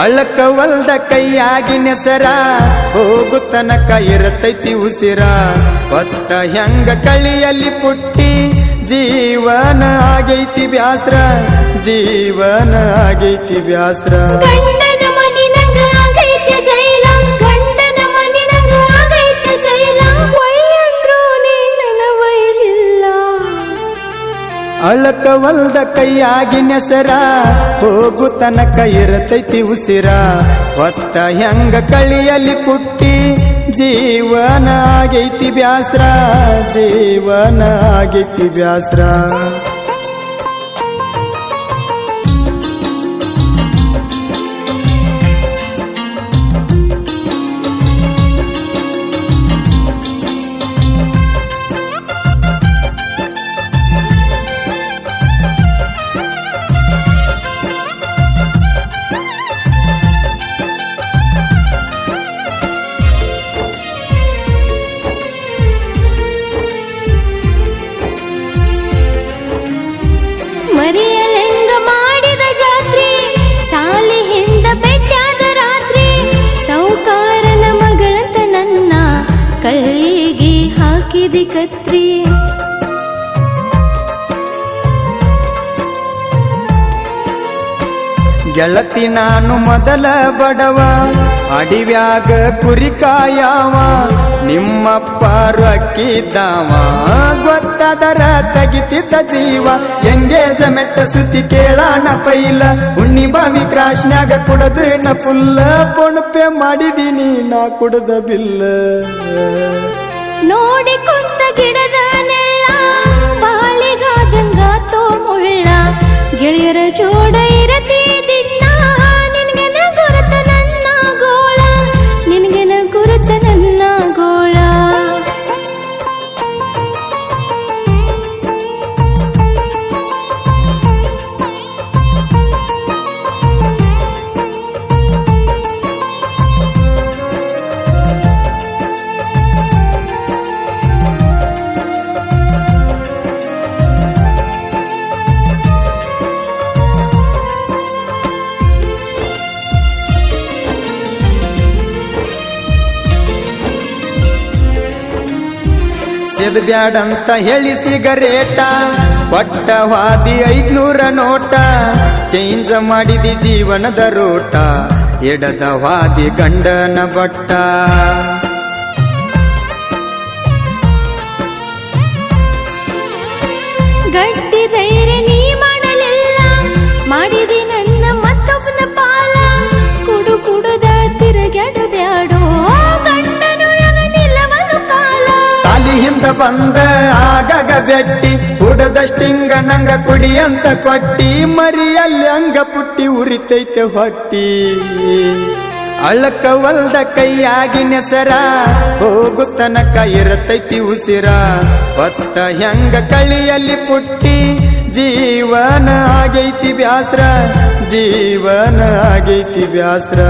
ಅಳಕವಲ್ದ ಕೈಯಾಗಿನ ಸರ ಹೋಗು ತನಕ ಇರತೈತಿ ಉಸಿರ ಹೊತ್ತ ಹೆಂಗ ಕಳಿಯಲ್ಲಿ ಪುಟ್ಟಿ ಜೀವನ ಆಗೈತಿ ಬ್ಯಾಸ್ರ ಜೀವನ ಆಗೈತಿ ಬ್ಯಾಸ್ರ ಗಂಡನ ಮನಿನಂಗ ಆಗೈತಿ ಜೈಲ ಗಂಡನ ಮನಿನಂಗ ಆಗೈತಿ ಜೈಲ ವಯ್ಯಂದ್ರು ನಿನ್ನ ವೈಲಿಲ್ಲ ಅಳಕವಲ್ದ ಕೈಯಾಗಿನ ಸರ ಹೋಗು ತನಕ ಇರತೈತಿ ಉಸಿರ ಹೊತ್ತ ಹೆಂಗ ಕಳಿಯಲ್ಲಿ ಪುಟ್ಟಿ ಜೀವನ ಆಗೈತಿ ಬ್ಯಾಸ್ರ ಜೀವನ ಆಗೈತಿ ಬ್ಯಾಸ್ರ ಮರಿಯಲೆಂಗ ಮಾಡಿದ ಜಾತ್ರೆ ಸಾಲಿ ಹಿಂದ ಬೆಟ್ಟಾದ ರಾತ್ರಿ ಸೌಕಾರನ ಮಗಳಂತ ನನ್ನ ಕಳ್ಳಿಗೆ ಹಾಕಿದಿ ಕತ್ರಿ ಗೆಳತಿ ನಾನು ಮೊದಲ ಬಡವ ಅಡಿವ್ಯಾಗ ಕುರಿ ಕಾಯವ ನಿಮ್ಮಪ್ಪ ರೊಕ್ಕಿದ್ದಾವ ಗೊತ್ತಾದರ ತೆಗಿತಿದ್ದ ಜೀವ ಎಂಗೇಜಮೆಂಟ್ ಸುದ್ದಿ ಕೇಳಾಣ ಪೈಲ ಉಣ್ಣಿ ಬಾವಿ ಕ್ರಾಶ್ನ್ಯಾಗ ಕುಡದ ಫುಲ್ಲ ಪೊಣಪೆ ಮಾಡಿದೀನಿ ನಾ ಕುಡದ ಬಿಲ್ಲ ನೋಡಿ ಕುಂತ ಗಿಡದ ನೆಳ್ಳ ಬಾಳಿಗಾದಂಗ ತೋ ಮುಳ್ಳ ಗೆಳೆಯರ ಜೋಡ ಇರತಿ ದಿನ ನಿನ್ಗೆನ ಗುರುತ ನನ್ನ ಗೋಳ ನಿನ್ಗೆನ ಗುರುತ ನನ್ನ ಗೋಳ ಸಿದ್ ಬ್ಯಾಡಂತ ಹೇಳಿ ಸಿಗರೇಟ ಪಟ್ಟವಾದಿ 500 ನೋಟ ಚೇಂಜ್ ಮಾಡಿದಿ ಜೀವನದ ರೋಟ ಎಡದವಾದಿ ಗಂಡನ ಬಟ್ಟ ಗಟ್ಟಿ ಧೈರ್ಯ ನೀ ಮಾಡಲಿಲ್ಲ ಮಾಡಿದಿ ನನ್ನ ಮತ್ತೊಬ್ಬನ ಪಾಲ ಕುಡು ಕುಡುದ ತಿರುಗಾಡ ಬ್ಯಾಡೋ ಗಂಡನೊಳಗ ನಿಲ್ಲವನು ಕಾಲ ಸಾಲಿ ಹಿಂದ ಬಂದ ಆಗಾಗ ಬೆಟ್ಟಿ ಕುಡದಷ್ಟಿಂಗ ನಂಗ ಕುಡಿ ಅಂತ ಕೊಟ್ಟಿ ಮರಿಯಲ್ಲಿ ಅಂಗ ಪುಟ್ಟಿ ಉರಿತೈತೆ ಹೊಟ್ಟಿ ಅಳಕವಲ್ದ ಕೈಯಾಗಿನ ಸರ ಹೋಗು ತನಕ ಇರತೈತಿ ಉಸಿರ ಹೊತ್ತ ಹೆಂಗ ಕಳಿಯಲ್ಲಿ ಪುಟ್ಟಿ ಜೀವನ ಆಗೈತಿ ಬ್ಯಾಸ್ರ ಜೀವನ ಆಗೈತಿ ಬ್ಯಾಸ್ರ